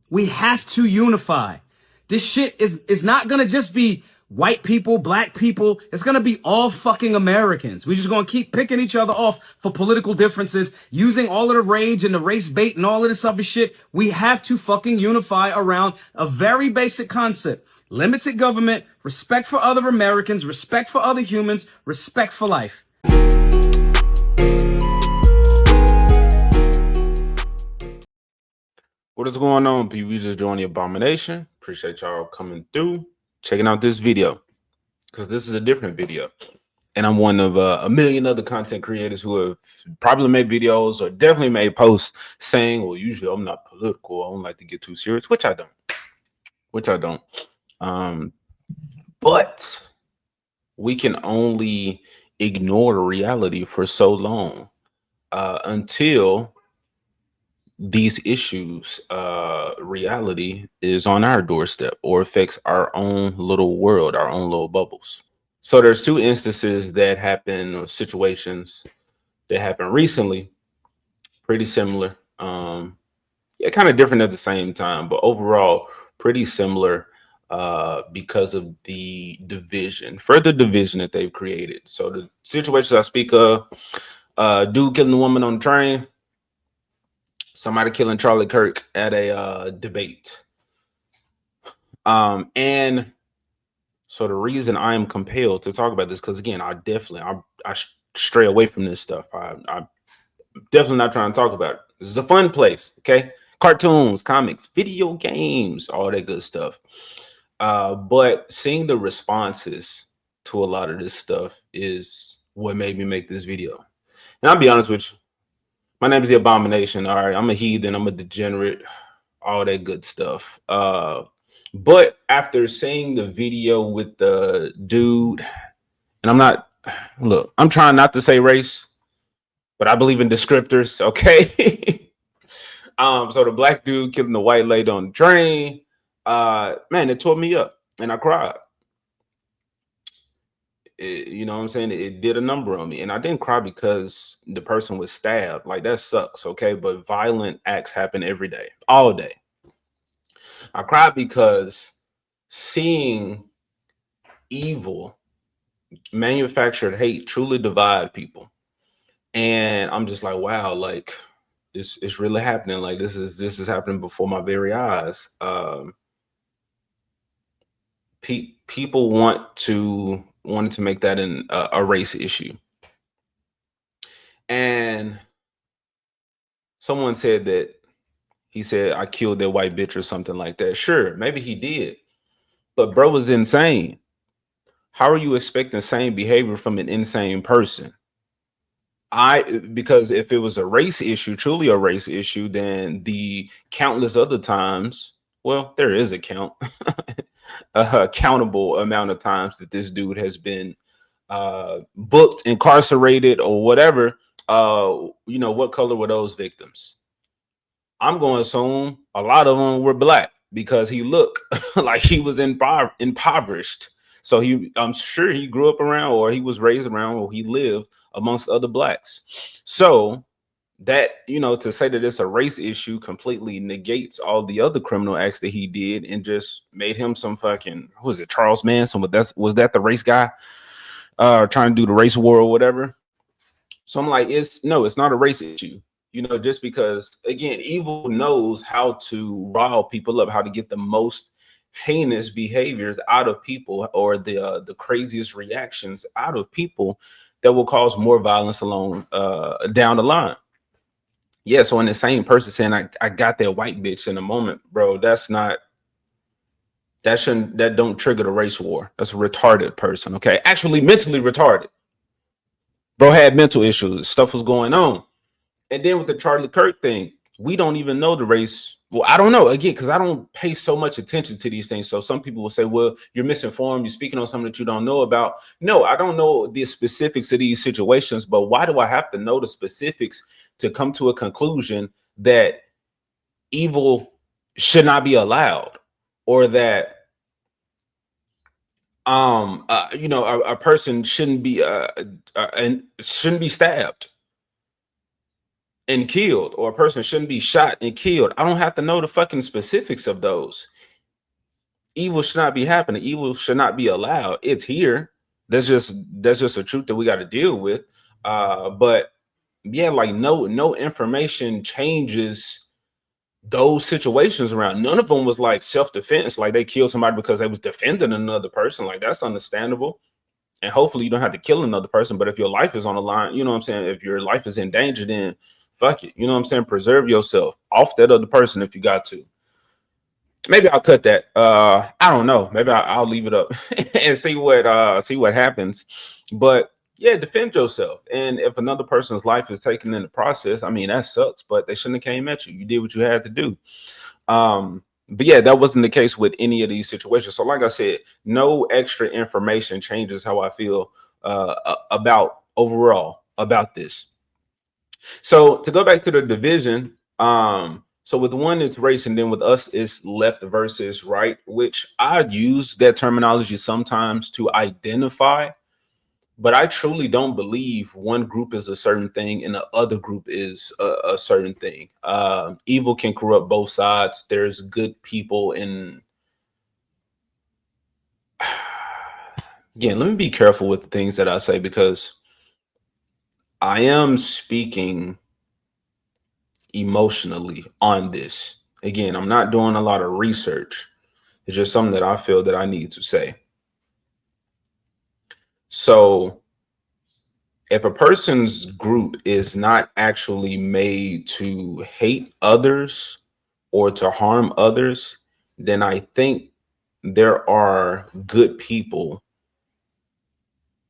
We have to unify. This shit is not gonna just be white people, black people. It's gonna be all fucking Americans. We're just gonna keep picking each other off for political differences, using all of the rage and the race bait and all of this other shit. We have to fucking unify around a very basic concept. Limited government, respect for other Americans, respect for other humans, respect for life. What is going on, people? We just joined the Abomination. Appreciate y'all coming through, checking out this video, because this is a different video. And I'm one of a million other content creators who have probably made videos or definitely made posts saying, well, usually I'm not political. I don't like to get too serious, which I don't. But we can only ignore reality for so long until these issues, reality is on our doorstep or affects our own little world, our own little bubbles. So there's two instances that happen, or situations that happened recently, pretty similar. Yeah, kind of different at the same time, but overall pretty similar because of the further division that they've created. So the situations I speak of, dude killing a woman on the train, somebody killing Charlie Kirk at a debate. And so the reason I am compelled to talk about this, because again, I stray away from this stuff. I'm definitely not trying to talk about it. This is a fun place, okay? Cartoons, comics, video games, all that good stuff. But seeing the responses to a lot of this stuff is what made me make this video. And I'll be honest with you, my name is the Abomination. All right, I'm a heathen, I'm a degenerate, all that good stuff. But after seeing the video with the dude, and I'm trying not to say race, but I believe in descriptors, okay? So the black dude killing the white lady on the train, man, it tore me up and I cried. You know what I'm saying? It did a number on me. And I didn't cry because the person was stabbed. Like, that sucks, okay? But violent acts happen every day, all day. I cried because seeing evil, manufactured hate truly divide people. And I'm just like, wow, like it's really happening. Like this is happening before my very eyes. People wanted to make that a race issue. And someone said that he said I killed that white bitch or something like that. Sure, maybe he did. But bro was insane. How are you expecting same behavior from an insane person? Because if it was a race issue, truly a race issue, then the countless other times, well, there is a countable amount of times that this dude has been booked, incarcerated, or whatever. What color were those victims? I'm going to assume a lot of them were black because he looked like he was impoverished. So I'm sure he grew up around, or he was raised around, or he lived amongst other blacks. So that, to say that it's a race issue completely negates all the other criminal acts that he did and just made him some fucking, who was it, Charles Manson? Was that the race guy trying to do the race war or whatever? So I'm like, it's not a race issue. Just because, again, evil knows how to rile people up, how to get the most heinous behaviors out of people, or the craziest reactions out of people that will cause more violence along down the line. Yeah, so when the same person saying I got that white bitch in a moment, bro, that don't trigger the race war. That's a retarded person, okay? Actually mentally retarded. Bro had mental issues. Stuff was going on. And then with the Charlie Kirk thing, we don't even know the race. Well, I don't know, again, because I don't pay so much attention to these things. So some people will say, well, you're misinformed. You're speaking on something that you don't know about. No, I don't know the specifics of these situations. But why do I have to know the specifics to come to a conclusion that evil should not be allowed, or that a person shouldn't be and shouldn't be stabbed? and killed, or a person shouldn't be shot and killed. I don't have to know the fucking specifics of those. Evil should not be happening. Evil should not be allowed. It's here. That's just a truth that we got to deal with. But yeah, like no information changes those situations around. None of them was like self-defense, like they killed somebody because they was defending another person. Like that's understandable. And hopefully you don't have to kill another person. But if your life is on the line, you know what I'm saying? If your life is in danger, then fuck it. You know what I'm saying? Preserve yourself off that other person if you got to. Maybe I'll cut that. I don't know. Maybe I'll leave it up and see what happens. But yeah, defend yourself. And if another person's life is taken in the process, I mean that sucks. But they shouldn't have came at you. You did what you had to do. But yeah, that wasn't the case with any of these situations. So, like I said, no extra information changes how I feel about overall about this. So to go back to the division, so with one it's race, and then with us it's left versus right, which I use that terminology sometimes to identify, but I truly don't believe one group is a certain thing and the other group is a certain thing. Evil can corrupt both sides. There's good people in. Again, let me be careful with the things that I say because I am speaking emotionally on this. Again, I'm not doing a lot of research. It's just something that I feel that I need to say. So if a person's group is not actually made to hate others or to harm others, then I think there are good people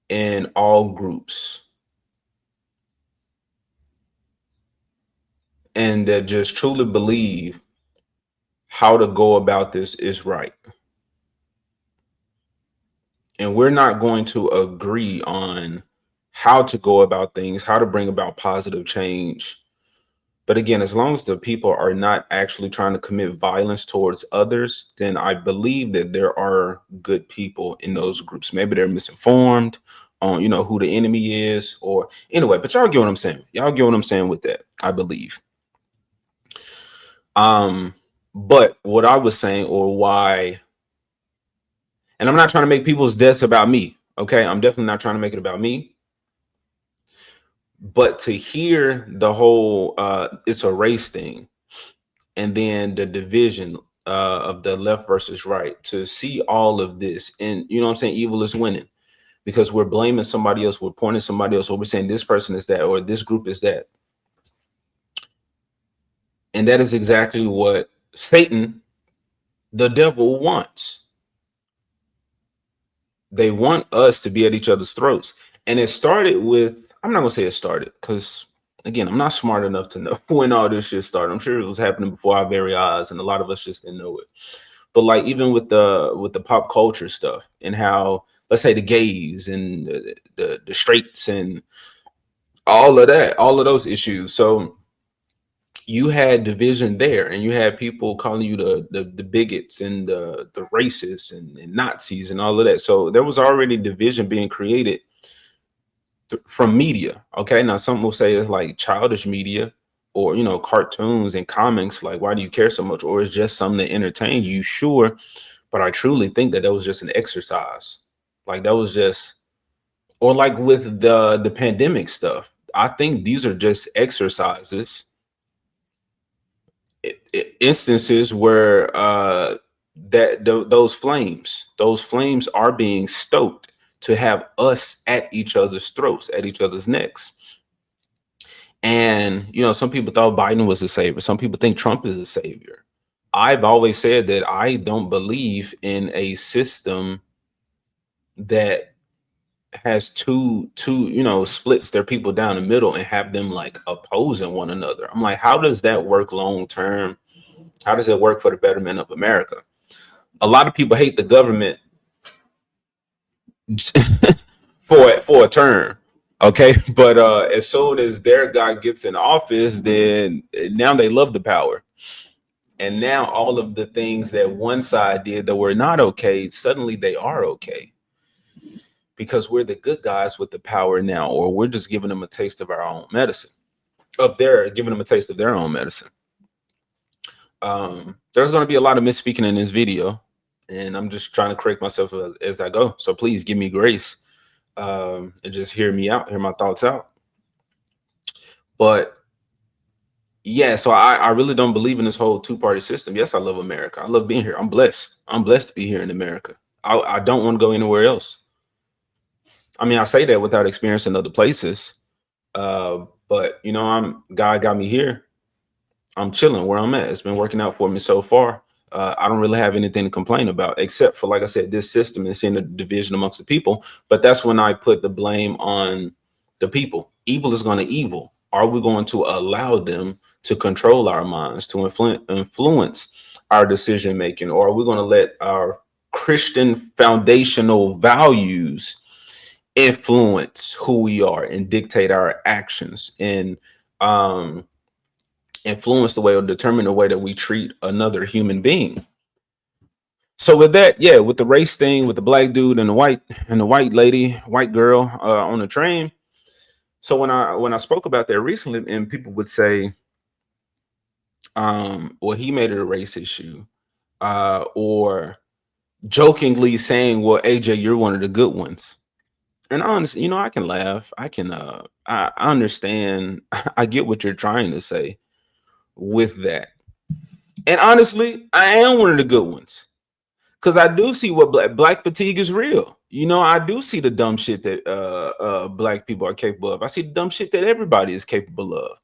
in all groups and that just truly believe how to go about this is right. And we're not going to agree on how to go about things, how to bring about positive change. But again, as long as the people are not actually trying to commit violence towards others, then I believe that there are good people in those groups. Maybe they're misinformed on, who the enemy is, or anyway, but y'all get what I'm saying. Y'all get what I'm saying with that, I believe. But what I was saying, or why, and I'm not trying to make people's deaths about me. Okay. I'm definitely not trying to make it about me. But to hear the whole it's a race thing, and then the division of the left versus right, to see all of this, and you know what I'm saying, evil is winning because we're blaming somebody else, we're pointing somebody else, or we're saying this person is that, or this group is that. And that is exactly what Satan, the devil, wants. They want us to be at each other's throats. And it started with, I'm not gonna say it started because again, I'm not smart enough to know when all this shit started. I'm sure it was happening before our very eyes, and a lot of us just didn't know it. But like even with the pop culture stuff and how, let's say, the gays and the straights and all of that, all of those issues. So you had division there, and you had people calling you the bigots and the racists and Nazis and all of that. So there was already division being created from media. Okay, now some will say it's like childish media, or cartoons and comics. Like, why do you care so much? Or it's just something to entertain you? Sure, but I truly think that was just an exercise. Like that was just, or like with the pandemic stuff. I think these are just exercises, instances where those flames are being stoked to have us at each other's throats, at each other's necks. And some people thought Biden was a savior, some people think Trump is a savior. I've always said that I don't believe in a system that has two splits their people down the middle and have them like opposing one another. I'm like, how does that work long term? How does it work for the betterment of America? A lot of people hate the government for a term, okay? But as soon as their guy gets in office, then now they love the power. And now all of the things that one side did that were not okay, suddenly they are okay. Because we're the good guys with the power now, or we're just giving them a taste of our own medicine. of their, giving them a taste of their own medicine. There's going to be a lot of misspeaking in this video, and I'm just trying to correct myself as I go. So please give me grace, and just hear me out, hear my thoughts out. But yeah, so I really don't believe in this whole two-party system. Yes, I love America. I love being here. I'm blessed. I'm blessed to be here in America. I don't want to go anywhere else. I mean, I say that without experiencing other places. But you know, God got me here. I'm chilling where I'm at. It's been working out for me so far. I don't really have anything to complain about, except for, like I said, this system and seeing the division amongst the people. But that's when I put the blame on the people. Evil is going to evil. Are we going to allow them to control our minds, to influence our decision making, or are we going to let our Christian foundational values influence who we are and dictate our actions and influence the way or determine the way that we treat another human being? So with that, yeah, with the race thing, with the black dude and the white lady, white girl on the train. So when I spoke about that recently, and people would say, well, he made it a race issue, or jokingly saying, well, AJ, you're one of the good ones. And honestly, you know, I can laugh. I understand. I get what you're trying to say with that. And honestly, I am one of the good ones, because I do see what black fatigue is real. You know, I do see the dumb shit that black people are capable of. I see the dumb shit that everybody is capable of.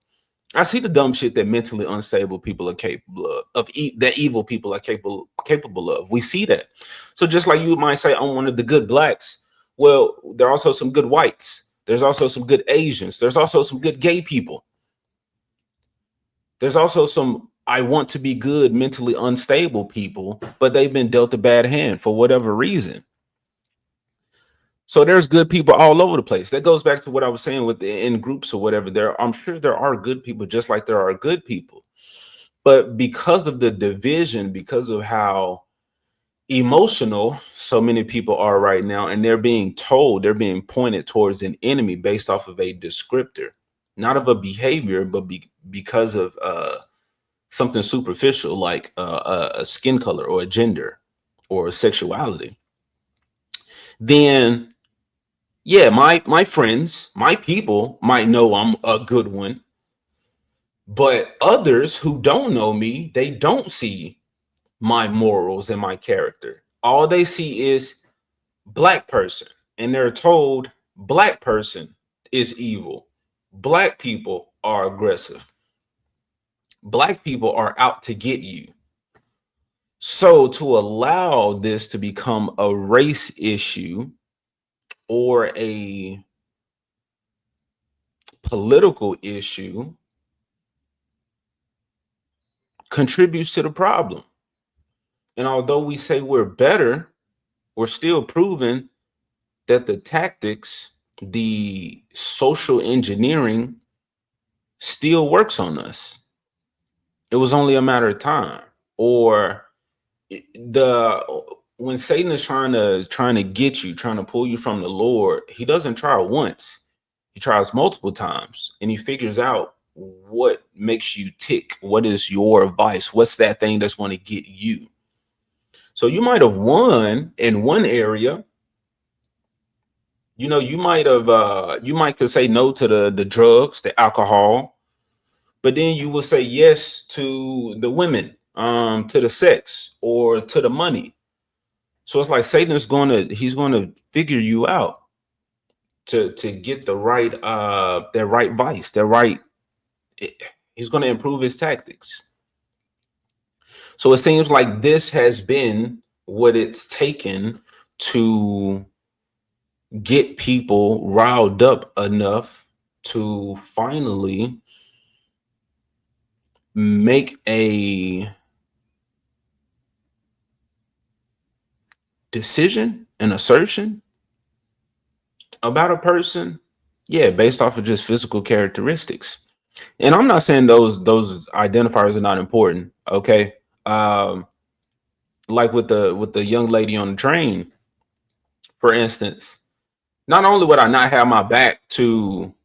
I see the dumb shit that mentally unstable people are capable of that evil people are capable of. We see that. So just like you might say, I'm one of the good blacks. Well, there are also some good whites. There's also some good Asians. There's also some good gay people. There's also some I want to be good mentally unstable people, but they've been dealt a bad hand for whatever reason. So there's good people all over the place. That goes back to what I was saying with the in groups or whatever. I'm sure there are good people, just like there are good people. But because of the division, because of how emotional so many people are right now, and they're being pointed towards an enemy based off of a descriptor, not of a behavior, but because of something superficial like a skin color or a gender or a sexuality, then yeah, my friends, my people might know I'm a good one, but others who don't know me, they don't see my morals and my character. All they see is black person, and they're told black person is evil. Black people are aggressive. Black people are out to get you. So to allow this to become a race issue or a political issue contributes to the problem. And although we say we're better, we're still proving that the tactics, the social engineering still works on us. It was only a matter of time. Or when Satan is trying to get you, trying to pull you from the Lord, he doesn't try once. He tries multiple times, and he figures out what makes you tick. What is your vice? What's that thing that's going to get you? So you might have won in one area. You know, you might could say no to the drugs, the alcohol, but then you will say yes to the women, to the sex, or to the money. So it's like Satan's he's gonna figure you out to get the right their right vice, he's gonna improve his tactics. So it seems like this has been what it's taken to get people riled up enough to finally make a decision, an assertion about a person, yeah, based off of just physical characteristics. And I'm not saying those identifiers are not important, okay? Like with the young lady on the train, for instance, not only would I not have my back to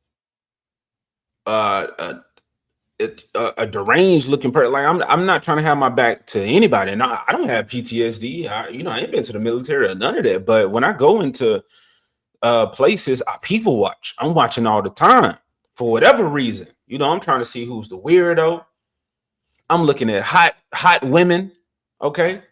a deranged looking person. Like I'm not trying to have my back to anybody, and I don't have PTSD. I ain't been to the military or none of that. But when I go into places, I people watch. I'm watching all the time for whatever reason. I'm trying to see who's the weirdo. I'm looking at hot women, okay,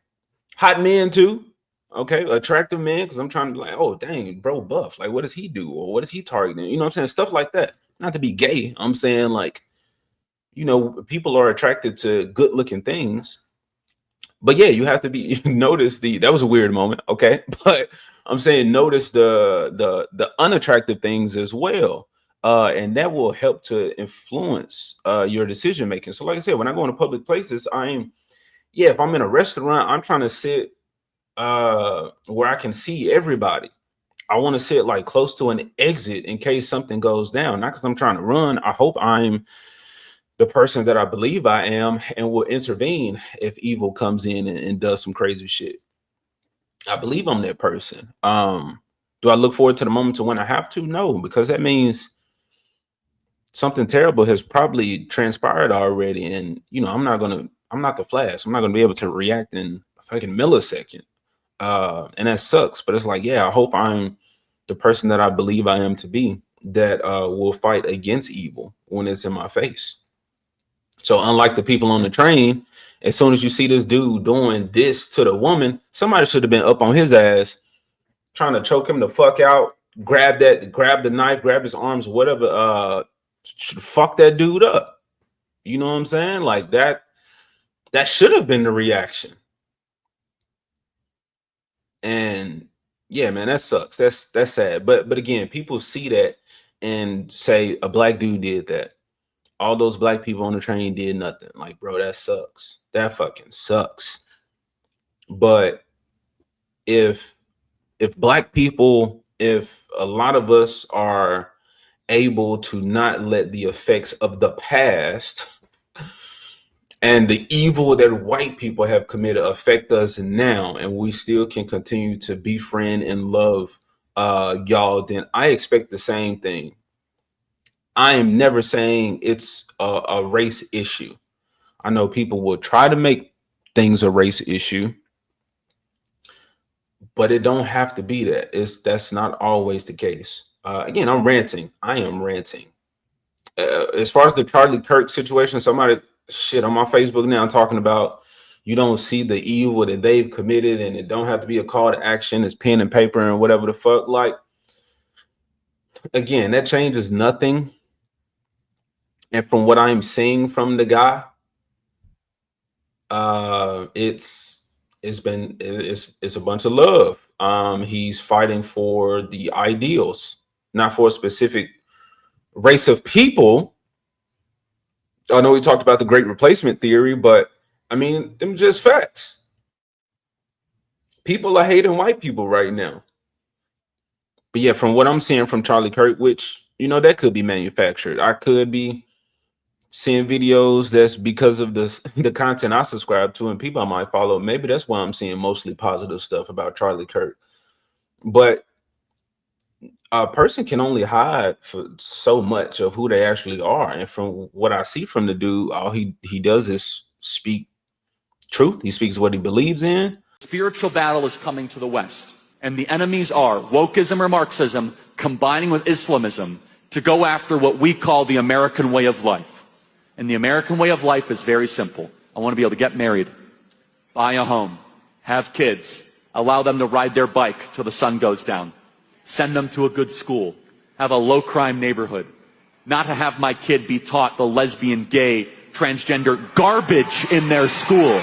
hot men too, okay, attractive men, because I'm trying to be like, oh dang, bro, buff. Like, what does he do, or what is he targeting? You know what I'm saying? Stuff like that. Not to be gay. I'm saying like, people are attracted to good looking things. But yeah, you have to be notice that was a weird moment, okay? But I'm saying notice the unattractive things as well. And that will help to influence your decision making. So like I said, when I go into public places, if I'm in a restaurant, I'm trying to sit where I can see everybody. I want to sit like close to an exit in case something goes down. Not because I'm trying to run. I hope I'm the person that I believe I am and will intervene if evil comes in and does some crazy shit. I believe I'm that person. Do I look forward to the moment to when I have to? No, because that means something terrible has probably transpired already. And, I'm not the Flash. I'm not going to be able to react in a fucking millisecond. And that sucks. But it's like, yeah, I hope I'm the person that I believe I am to be, that will fight against evil when it's in my face. So unlike the people on the train, as soon as you see this dude doing this to the woman, somebody should have been up on his ass, trying to choke him the fuck out, grab the knife, grab his arms, whatever, fuck that dude up. You know what I'm saying? Like that should have been the reaction. And yeah, man, that sucks. That's sad. But again, people see that and say a black dude did that. All those black people on the train did nothing. Like, bro, that sucks. That fucking sucks. But if black people, if a lot of us are able to not let the effects of the past and the evil that white people have committed affect us now, and we still can continue to befriend and love y'all, then I expect the same thing. I am never saying it's a race issue. I know people will try to make things a race issue, but it don't have to be that. That's not always the case. Again, I'm ranting. I am ranting. As far as the Charlie Kirk situation, somebody shit on my Facebook now talking about you don't see the evil that they've committed, and it don't have to be a call to action. It's pen and paper and whatever the fuck. Like, again, that changes nothing. And from what I'm seeing from the guy, it's a bunch of love. He's fighting for the ideals, not for a specific race of people. I know we talked about the great replacement theory, but I mean, them just facts. People are hating white people right now. But yeah, from what I'm seeing from Charlie Kirk, which, that could be manufactured. I could be seeing videos that's because of the content I subscribe to and people I might follow. Maybe that's why I'm seeing mostly positive stuff about Charlie Kirk. But a person can only hide for so much of who they actually are. And from what I see from the dude, all he does is speak truth. He speaks what he believes in. Spiritual battle is coming to the West, and the enemies are wokeism or Marxism combining with Islamism to go after what we call the American way of life. And the American way of life is very simple. I want to be able to get married, buy a home, have kids, allow them to ride their bike till the sun goes down, send them to a good school, have a low crime neighborhood, not to have my kid be taught the lesbian, gay, transgender garbage in their school,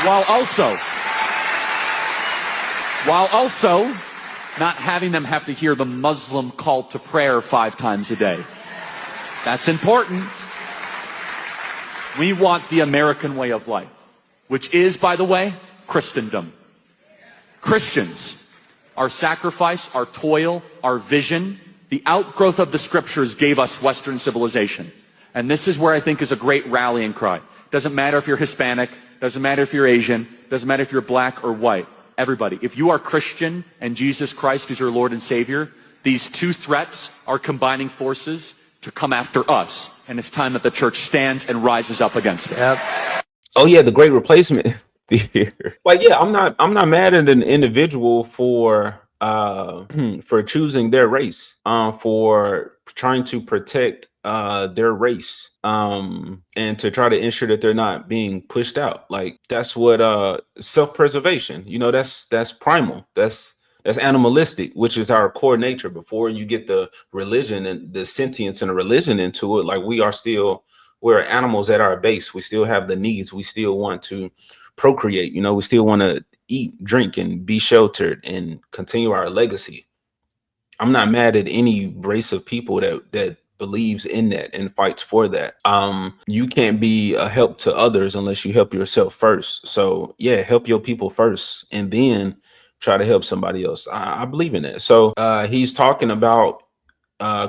while also not having them have to hear the Muslim call to prayer 5 times a day. That's important. We want the American way of life, which is, by the way, Christendom. Christians, our sacrifice, our toil, our vision, the outgrowth of the scriptures gave us Western civilization. And this is where I think is a great rallying cry. Doesn't matter if you're Hispanic, doesn't matter if you're Asian, doesn't matter if you're black or white. Everybody, if you are Christian and Jesus Christ is your Lord and Savior, these two threats are combining forces to come after us. And it's time that the church stands and rises up against it. Yep. Oh yeah, the great replacement theory. Like, yeah, I'm not mad at an individual for for choosing their race, for trying to protect their race, and to try to ensure that they're not being pushed out. Like, that's what self-preservation, you know, that's primal. That's animalistic, which is our core nature. Before you get the religion and the sentience and the religion into it, like, we're animals at our base. We still have the needs. We still want to procreate. You know, we still want to eat, drink, and be sheltered and continue our legacy. I'm not mad at any race of people that believes in that and fights for that. You can't be a help to others unless you help yourself first. So yeah, help your people first, and then try to help somebody else. I believe in that. So he's talking about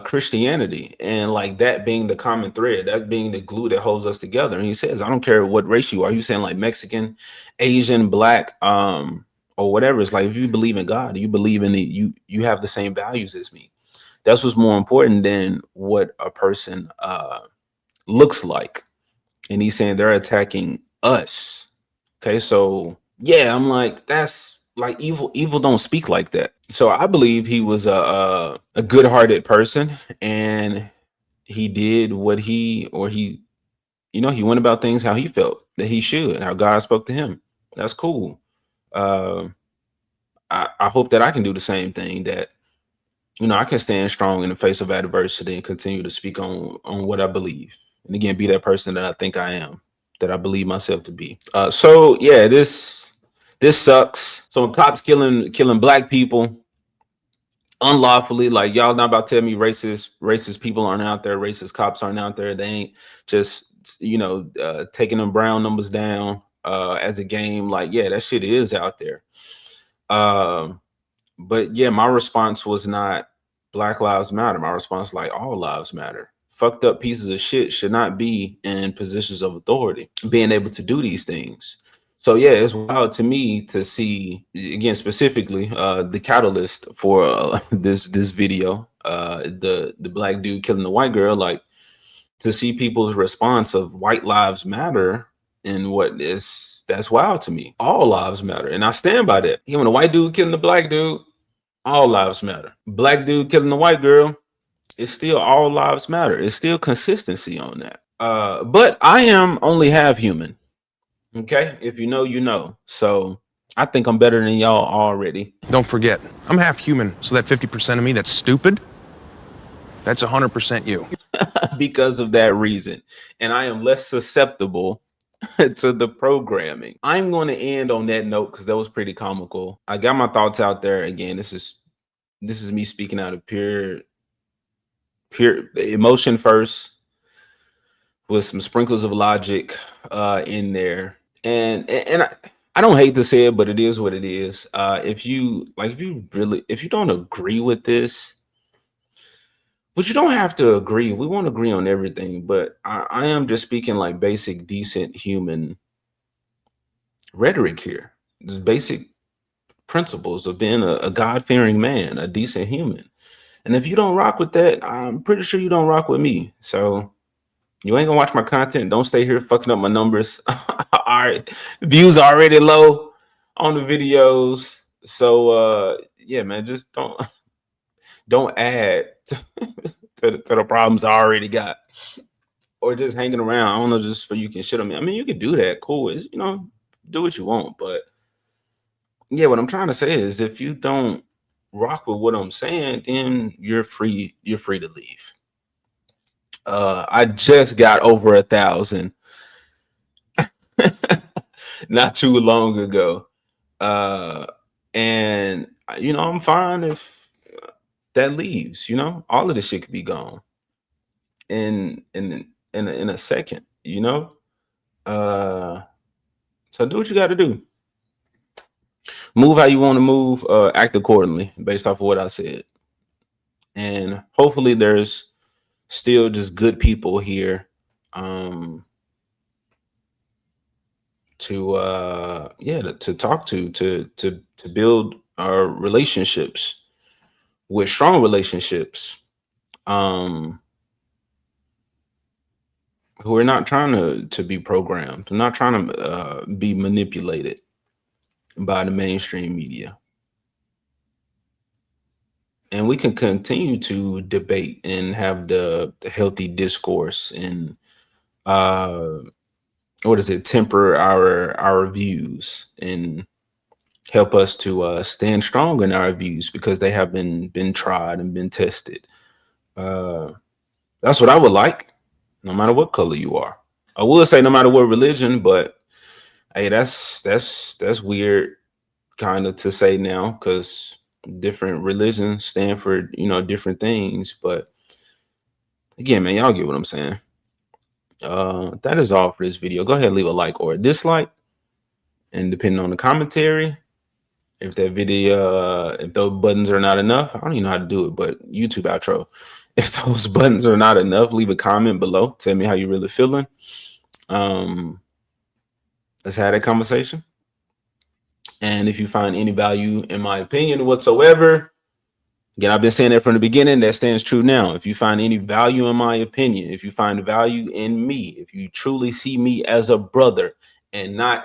Christianity and like that being the common thread, that being the glue that holds us together. And he says, I don't care what race you are. You saying like Mexican, Asian, black, or whatever. It's like, if you believe in God, you believe in you have the same values as me. That's what's more important than what a person looks like. And he's saying they're attacking us. Okay, so yeah, I'm like, that's like evil don't speak like that. So I believe he was a good-hearted person, and he did what he went about things how he felt that he should, how God spoke to him. That's cool. I hope that I can do the same thing, that I can stand strong in the face of adversity and continue to speak on what I believe, and again, be that person that I think I am, that I believe myself to be. So yeah, this sucks. So when cops killing black people unlawfully, like, y'all not about to tell me racist people aren't out there, racist cops aren't out there. They ain't just taking them brown numbers down as a game. Like, yeah, that shit is out there. But yeah, my response was not Black Lives Matter. My response, like, all lives matter. Fucked up pieces of shit should not be in positions of authority, being able to do these things. So yeah, it's wild to me to see, again, specifically the catalyst for this video, the black dude killing the white girl, like, to see people's response of white lives matter, and that's wild to me. All lives matter, and I stand by that. Even a white dude killing the black dude, all lives matter. Black dude killing the white girl, it's still all lives matter. It's still consistency on that. But I am only half human. Okay, if you know, you know. So I think I'm better than y'all already. Don't forget, I'm half human, so that 50% of me that's stupid, that's 100% you. Because of that reason. And I am less susceptible to the programming. I'm going to end on that note because that was pretty comical. I got my thoughts out there. Again, this is me speaking out of pure emotion first, with some sprinkles of logic in there. And I don't hate to say it, but it is what it is. If you don't agree with this, but you don't have to agree. We won't agree on everything, but I am just speaking like basic, decent human rhetoric here. Just basic principles of being a God-fearing man, a decent human. And if you don't rock with that, I'm pretty sure you don't rock with me. So you ain't gonna watch my content. Don't stay here fucking up my numbers. All right, views are already low on the videos. So yeah, man, just don't add to the problems I already got, or just hanging around. I don't know, just for you can shit on me. I mean, you can do that. Cool. It's, do what you want. But yeah, what I'm trying to say is, if you don't rock with what I'm saying, then you're free. You're free to leave. I just got over 1,000 not too long ago. And I'm fine if that leaves, all of this shit could be gone in a second, so do what you got to do. Move how you want to move, act accordingly based off of what I said. And hopefully there's still just good people here to talk to build our relationships with strong relationships, who are not trying to be programmed, who are not trying to be manipulated by the mainstream media. And we can continue to debate and have the healthy discourse and temper our views and help us to stand strong in our views because they have been tried and been tested. That's what I would like, no matter what color you are. I will say no matter what religion, but hey, that's weird kind of to say now because different religions stand for different things. But again, man, y'all get what I'm saying. That is all for this video. Go ahead and leave a like or a dislike, and depending on the commentary, if that video, if those buttons are not enough, I don't even know how to do it, but YouTube outro. If those buttons are not enough, leave a comment below. Tell me how you're really feeling. Let's have that conversation. And if you find any value in my opinion whatsoever, again, I've been saying that from the beginning, that stands true now. If you find any value in my opinion, if you find value in me, if you truly see me as a brother and not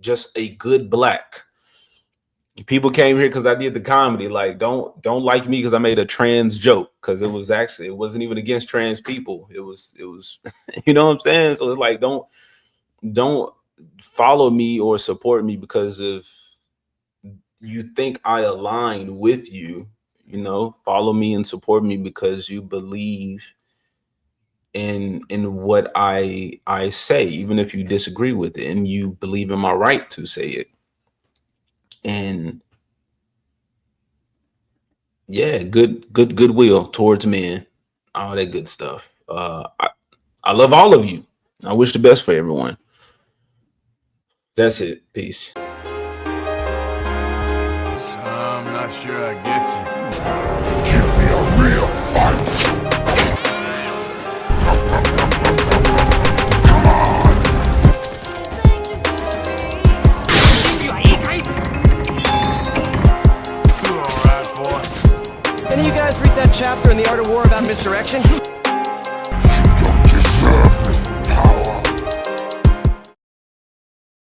just a good black, people came here because I did the comedy. Like, don't like me because I made a trans joke, because it wasn't even against trans people. It was you know what I'm saying? So it's like, don't follow me or support me because of you think I align with you. Follow me and support me because you believe in what I say, even if you disagree with it, and you believe in my right to say it. And yeah, goodwill towards men, all that good stuff. I love all of you. I wish the best for everyone. That's it. Peace. So I'm not sure I get you. Give me a real fight. Any of you guys read that chapter in The Art of War about misdirection?